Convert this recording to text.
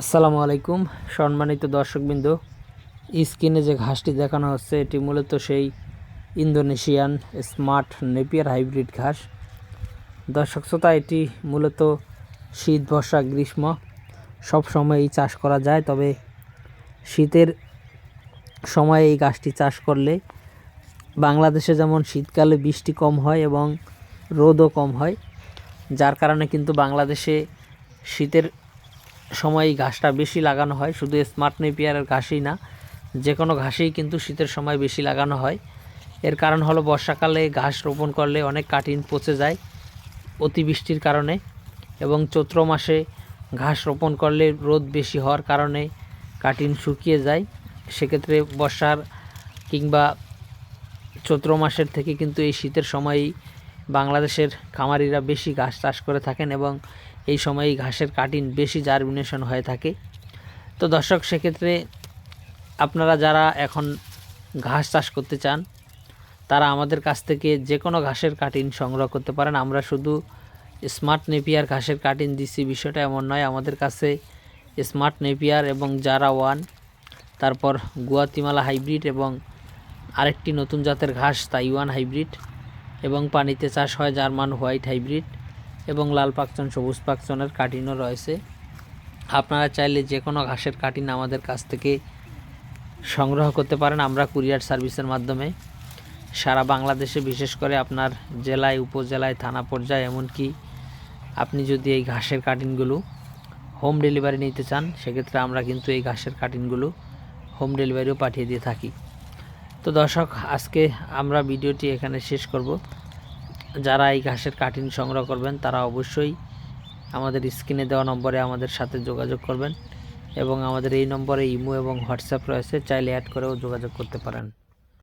আসসালামু আলাইকুম সম্মানিত দর্শকবৃন্দ, স্ক্রিনে যে ঘাসটি দেখানো হচ্ছে এটি মূলত সেই ইন্দোনেশিয়ান স্মার্ট নেপিয়ার হাইব্রিড ঘাস। দর্শক শ্রোতা, এটি মূলত শীত, বর্ষা, গ্রীষ্ম সব সময়ই চাষ করা যায়। তবে শীতের সময়ে এই ঘাসটি চাষ করলে বাংলাদেশে যেমন শীতকালে বৃষ্টি কম হয় এবং রোদও কম হয়, যার কারণে কিন্তু বাংলাদেশে শীতের সময় এই ঘাসটা বেশি লাগানো হয়। শুধু স্মার্ট নেপিয়ারের ঘাসই না, যে কোনো ঘাসেই কিন্তু শীতের সময় বেশি লাগানো হয়। এর কারণ হলো বর্ষাকালে ঘাস রোপণ করলে অনেক কাটিং পচে যায় অতিবৃষ্টির কারণে, এবং চৈত্র মাসে ঘাস রোপণ করলে রোদ বেশি হওয়ার কারণে কাটিং শুকিয়ে যায়। সেক্ষেত্রে বর্ষার কিংবা চৈত্র মাসের থেকে কিন্তু এই শীতের সময়ই বাংলাদেশের খামারিরা বেশি ঘাস চাষ করে থাকেন এবং এই সময়ই ঘাসের কাটিং বেশি জার্মিনেশন হয়ে থাকে। তো দর্শক, সেক্ষেত্রে আপনারা যারা এখন ঘাস চাষ করতে চান তারা আমাদের কাছ থেকে যে কোনো ঘাসের কাটিং সংগ্রহ করতে পারেন। আমরা শুধু স্মার্ট নেপিয়ার ঘাসের কাটিং দিচ্ছি বিষয়টা এমন নয়। আমাদের কাছে স্মার্ট নেপিয়ার এবং জারা ওয়ান, তারপর গুয়াতিমালা হাইব্রিড এবং আরেকটি নতুন জাতের ঘাস তাইওয়ান হাইব্রিড, এবং পানিতে চাষ হয় জার্মান হোয়াইট হাইব্রিড এবং লাল পাকচন, সবুজ পাকচনের কাটিংও রয়েছে। আপনারা চাইলে যে কোনো ঘাসের কাটিং আমাদের কাছ থেকে সংগ্রহ করতে পারেন। আমরা কুরিয়ার সার্ভিসের মাধ্যমে সারা বাংলাদেশে, বিশেষ করে আপনার জেলায়, উপজেলায়, থানা পর্যায়ে, এমনকি আপনি যদি এই ঘাসের কাটিংগুলো হোম ডেলিভারি নিতে চান সেক্ষেত্রে আমরা কিন্তু এই ঘাসের কাটিংগুলো হোম ডেলিভারিও পাঠিয়ে দিয়ে থাকি। তো দর্শক, আজকে আমরা ভিডিওটি এখানে শেষ করব। যারা এই ঘাসের কাটিং সংগ্রহ করবেন তারা অবশ্যই আমাদের স্ক্রিনে দেওয়া নম্বরে আমাদের সাথে যোগাযোগ করবেন, এবং আমাদের এই নম্বরে ইমো এবং হোয়াটসঅ্যাপ রয়েছে, চাইলে অ্যাড করেও যোগাযোগ করতে পারেন।